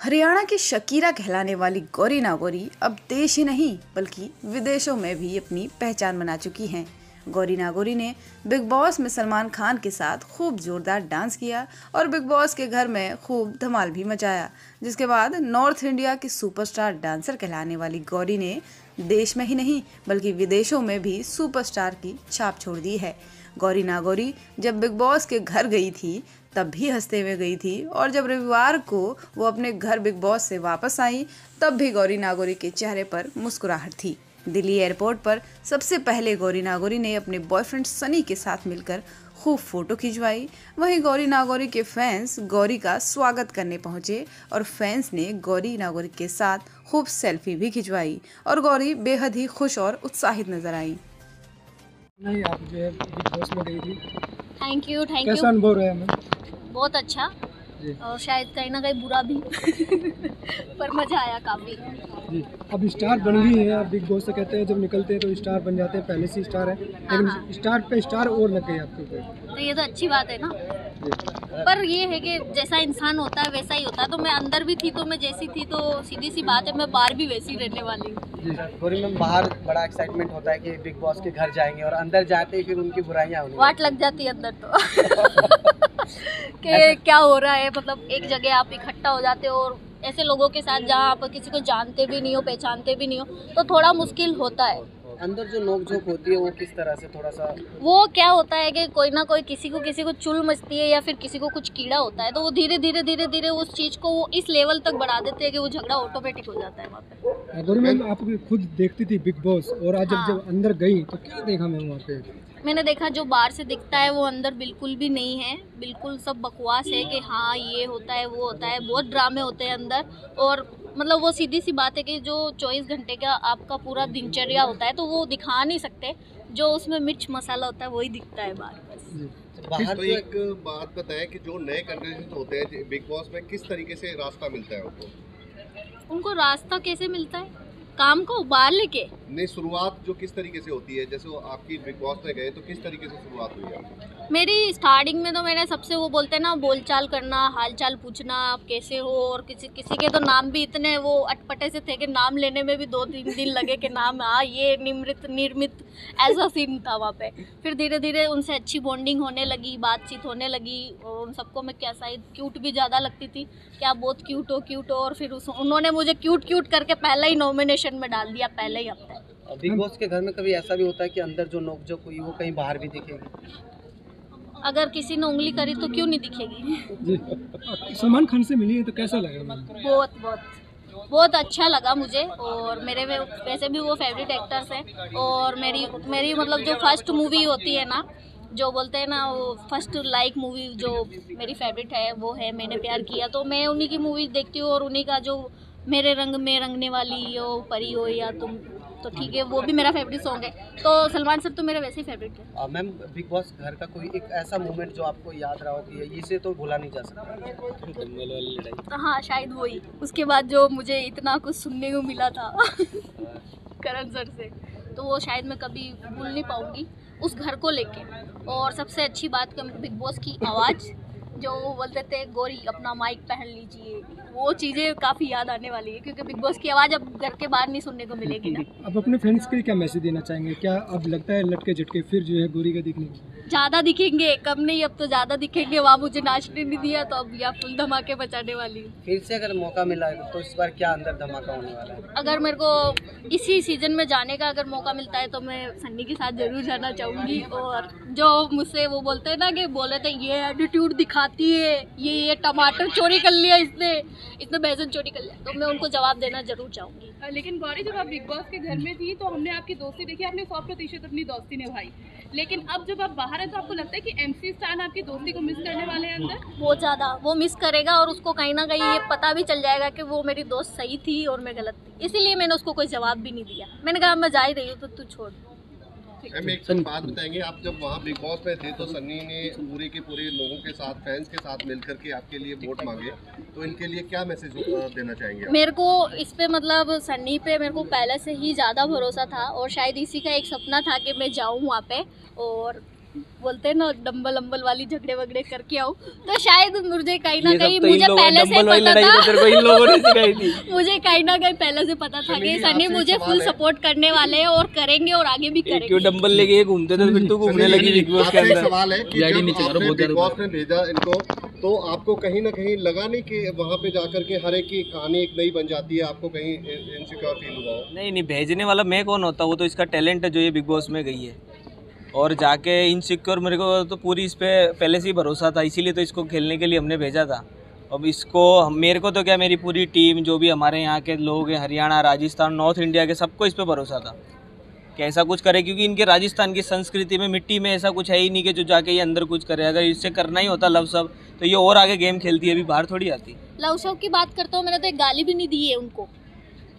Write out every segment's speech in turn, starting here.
हरियाणा की शकीरा कहलाने वाली गौरी नागौरी अब देश ही नहीं बल्कि विदेशों में भी अपनी पहचान बना चुकी हैं। गौरी नागौरी ने बिग बॉस में सलमान खान के साथ खूब जोरदार डांस किया और बिग बॉस के घर में खूब धमाल भी मचाया, जिसके बाद नॉर्थ इंडिया की सुपरस्टार डांसर कहलाने वाली गौरी ने देश में ही नहीं बल्कि विदेशों में भी सुपरस्टार की छाप छोड़ दी है। गौरी नागौरी जब बिग बॉस के घर गई थी तब भी हंसते हुए गई थी और जब रविवार को वो अपने घर बिग बॉस से वापस आई तब भी गौरी नागौरी के चेहरे पर मुस्कुराहट थी। दिल्ली एयरपोर्ट पर सबसे पहले गौरी नागौरी ने अपने बॉयफ्रेंड सनी के साथ मिलकर खूब फोटो खिंचवाई। वहीं गौरी नागौरी के फैंस गौरी का स्वागत करने पहुंचे और फैंस ने गौरी नागौरी के साथ खूब सेल्फी भी खिंचवाई और गौरी बेहद ही खुश और उत्साहित नजर आई। नहीं, आप जो है बिग बॉस में गई थी, थैंक यू कैसा अनुभव रहा मैम? बहुत अच्छा और शायद कहीं ना कहीं बुरा भी पर मजा आया काफी जी। अब स्टार बन गई है, आप बिग बॉस से कहते हैं जब निकलते हैं तो स्टार बन जाते हैं, पहले से स्टार है लेकिन स्टार पे स्टार और लग गए आपके ऊपर, तो ये तो अच्छी बात है ना। पर ये है कि जैसा इंसान होता है वैसा ही होता है, तो मैं अंदर भी थी तो मैं जैसी थी तो सीधी सी बात है मैं बाहर भी वैसी रहने वाली हूँ। गौरी मैम, बाहर बड़ा एक्साइटमेंट होता है कि बिग बॉस के घर जाएंगे और अंदर जाते ही फिर उनकी बुराइयां होंगी, वाट लग जाती है अंदर तो कि क्या हो रहा है, मतलब एक जगह आप इकट्ठा हो जाते हो और ऐसे लोगों के साथ जहाँ आप किसी को जानते भी नहीं हो पहचानते भी नहीं हो तो थोड़ा मुश्किल होता है। अंदर जो नोकझोंक होती है वो किस तरह से, थोड़ा सा वो क्या होता है कि कोई ना कोई किसी को चुल मचती है या फिर किसी को कुछ कीड़ा होता है तो वो धीरे धीरे उस चीज को वो इस लेवल तक बढ़ा देते हैं कि वो झगड़ा ऑटोमेटिक हो जाता है वहाँ पे। गौरी मैम, आप खुद देखती थी बिग बॉस और आज हाँ। जब अंदर गई तो क्या देखा मैम वहाँ पे? मैंने देखा जो बाहर से दिखता है वो अंदर बिल्कुल भी नहीं है, बिल्कुल सब बकवास है कि हाँ ये होता है वो होता है, बहुत ड्रामे होते हैं अंदर। और मतलब वो सीधी सी बात है कि जो 24 घंटे का आपका पूरा दिनचर्या होता है तो वो दिखा नहीं सकते, जो उसमें मिर्च मसाला होता है वही दिखता है बाहर। बाहर तो एक बात बताएं कि जो नए कंटेस्टेंट होते हैं बिग बॉस में किस तरीके से रास्ता मिलता है उनको रास्ता कैसे मिलता है काम को बाहर लेके? नहीं, शुरुआत जो किस तरीके से होती है, जैसे वो आपकी बिग बॉस में गए तो किस तरीके से शुरुआत हुई आपकी? मेरी स्टार्टिंग में तो मैंने सबसे वो बोलते हैं ना बोलचाल करना, हालचाल पूछना आप कैसे हो, और किसी के तो नाम भी इतने वो अटपटे से थे कि नाम लेने में भी 2-3 दिन लगे कि नाम हाँ ये निमृत निर्मित ऐसा सीन था वहाँ पे। फिर धीरे धीरे उनसे अच्छी बॉन्डिंग होने लगी, बातचीत होने लगी और उन सबको मैं क्या शायद क्यूट भी ज़्यादा लगती थी कि आप बहुत क्यूट हो और फिर उन्होंने मुझे क्यूट करके पहले ही नॉमिनेशन में डाल दिया पहले ही हफ्ते। बिग बॉस के घर में कभी ऐसा भी होता है कि अंदर जो नोकझोंक हुई वो कहीं बाहर भी दिखेगी? अगर किसी ने उंगली करी तो क्यों नहीं दिखेगी? जी। सलमान खान से मिली है तो कैसा लगा मैम? बहुत अच्छा लगा मुझे और मेरे में वैसे भी वो फेवरेट एक्टर्स हैं और मेरी मतलब जो फर्स्ट मूवी होती है ना, जो बोलते हैं ना वो फर्स्ट लाइक मूवी जो मेरी फेवरेट है वो है मैंने प्यार किया, तो मैं उन्हीं की मूवी देखती हूँ और उन्हीं का जो मेरे रंग में रंगने वाली हो परी हो या तुम, तो ठीक है वो भी मेरा फेवरेट सॉन्ग है। तो सलमान सर तो मेरा वैसे ही फेवरेट है। मैम, बिग बॉस घर का कोई एक ऐसा मोमेंट जो आपको याद रहा हो कि इसे तो भूला नहीं जा सकता? डम्बल वाली लड़ाई? तो हाँ शायद वही, उसके बाद जो मुझे इतना कुछ सुनने को मिला था करण सर से, तो वो शायद मैं कभी भूल नहीं पाऊंगी उस घर को लेके। और सबसे अच्छी बात बिग बॉस की आवाज़ जो वो बोलते थे गौरी अपना माइक पहन लीजिए, वो चीज़ें काफ़ी याद आने वाली है क्योंकि बिग बॉस की आवाज़ अब घर के बाहर नहीं सुनने को मिलेगी ना। अब अपने फ्रेंड्स के लिए क्या मैसेज देना चाहेंगे? क्या अब लगता है लटके झटके फिर जो है गौरी का दिखने ज़्यादा दिखेंगे, कम नहीं, अब तो ज़्यादा दिखेंगे। वहाँ मुझे नाचने नहीं दिया तो अब यहाँ फुल धमाके बचाने वाली हूँ। फिर से अगर मौका मिला तो इस बार क्या अंदर धमाका होने वाला है? अगर मेरे को इसी सीजन में जाने का अगर मौका मिलता है तो मैं सन्नी के साथ ज़रूर जाना चाहूँगी। और जो मुझसे वो बोलते हैं ना कि बोले थे ये एटीट्यूड दिखाती है, ये टमाटर चोरी कर लिया इसने बेसन चोरी कर लिया, तो मैं उनको जवाब देना जरूर चाहूँगी। लेकिन गौरी, जब आप बिग बॉस के घर में थी तो हमने आपकी दोस्ती देखी, आपने 100% अपनी दोस्ती निभाई, लेकिन अब जब आप बाहर हैं तो आपको लगता है कि MC स्टार आपकी दोस्ती को मिस करने वाले हैं अंदर? बहुत ज़्यादा वो मिस करेगा और उसको कहीं ना कहीं ये पता भी चल जाएगा कि वो मेरी दोस्त सही थी और मैं गलत थी, इसीलिए मैंने उसको कोई जवाब भी नहीं दिया। मैंने कहा मैं जा ही रही हूँ तो तू छोड़। मैम, एक बात बताएंगे, आप जब वहाँ बिग बॉस में थे तो सन्नी ने पूरे के पूरे लोगों के साथ, फैंस के साथ मिलकर के आपके लिए वोट मांगे, तो इनके लिए क्या मैसेज देना चाहेंगे आप? मेरे को इस पे मतलब सन्नी पे मेरे को पहले से ही ज़्यादा भरोसा था और शायद इसी का एक सपना था कि मैं जाऊँ वहाँ पे और बोलते हैं ना डम्बल अम्बल वाली झगड़े वगड़े करके आओ, तो शायद मुझे कहीं ना कहीं मुझे पहले से पता था इन लोगों ने सिखाई थी। मुझे कहीं ना कहीं पहले से पता था कि सनी मुझे फुल सपोर्ट करने वाले हैं और करेंगे और आगे भी करेंगे। क्यों डंबल लेके घूमते थे, फिर तू घूमने लगी बिग बॉस के आपसे एक अंदर। सवाल है कि जब आपने बिग बॉस में भेजा इनको, तो आपको कहीं ना कहीं लगा नहीं कि वहाँ पे जाकर के हर एक की कहानी एक नई बन जाती है, आपको कहीं इनसिक्योर फील हुआ हो? नहीं, भेजने वाला मैं कौन होता, वो तो इसका टैलेंट है जो ये बिग बॉस में गई है। और जाके इनसिक्योर, मेरे को तो पूरी इस पे पहले से ही भरोसा था, इसीलिए तो इसको खेलने के लिए हमने भेजा था। अब इसको मेरे को तो क्या, मेरी पूरी टीम जो भी हमारे यहाँ के लोग हैं, हरियाणा, राजस्थान, नॉर्थ इंडिया के, सबको इस पे भरोसा था कि ऐसा कुछ करे, क्योंकि इनके राजस्थान की संस्कृति में, मिट्टी में ऐसा कुछ है ही नहीं कि जो जाके ये अंदर कुछ करे। अगर इससे करना ही होता लव सब, तो ये और आगे गेम खेलती है, अभी बाहर थोड़ी आती। लव शव की बात करता हूँ, मैंने तो एक गाली भी नहीं दी है उनको,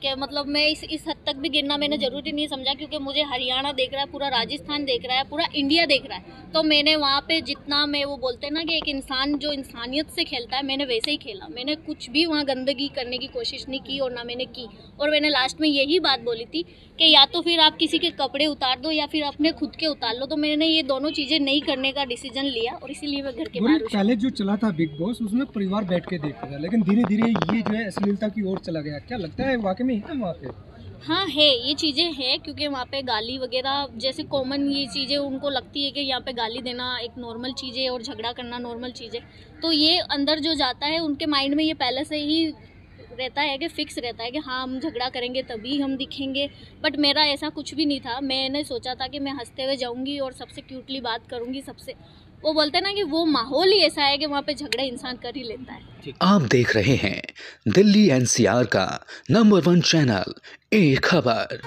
कि मतलब मैं इस हद तक भी गिरना मैंने ज़रूरी नहीं समझा, क्योंकि मुझे हरियाणा देख रहा है, पूरा राजस्थान देख रहा है, पूरा इंडिया देख रहा है। तो मैंने वहाँ पे जितना मैं, वो बोलते हैं ना कि एक इंसान जो इंसानियत से खेलता है, मैंने वैसे ही खेला। मैंने कुछ भी वहाँ गंदगी करने की कोशिश नहीं की और ना मैंने की। और मैंने लास्ट में यही बात बोली थी कि या तो फिर आप किसी के कपड़े उतार दो या फिर अपने खुद के उतार लो। तो मैंने ये दोनों चीज़ें नहीं करने का डिसीजन लिया और इसीलिए मैं घर के बाहर हूँ। पहले जो चला था बिग बॉस, उसमें परिवार बैठ के देखता था, लेकिन धीरे धीरे ये जो है अश्लीलता की ओर चला गया। क्या लगता है वाकई में है वहाँ पे? हाँ है, ये चीज़ें हैं, क्योंकि वहाँ पे गाली वगैरह जैसे कॉमन ये चीज़ें उनको लगती है कि यहाँ पे गाली देना एक नॉर्मल चीज़ है और झगड़ा करना नॉर्मल चीज़ है। तो ये अंदर जो जाता है उनके माइंड में ये पहले से ही रहता है कि फिक्स रहता है कि हाँ हम झगड़ा करेंगे तभी हम दिखेंगे। बट मेरा ऐसा कुछ भी नहीं था। मैंने सोचा था कि मैं हंसते हुए जाऊँगी और सबसे क्यूटली बात करूँगी सबसे। वो बोलते हैं ना कि वो माहौल ही ऐसा है कि वहाँ पे झगड़े इंसान कर ही लेता है। आप देख रहे हैं दिल्ली एनसीआर का नंबर 1 चैनल, एक खबर।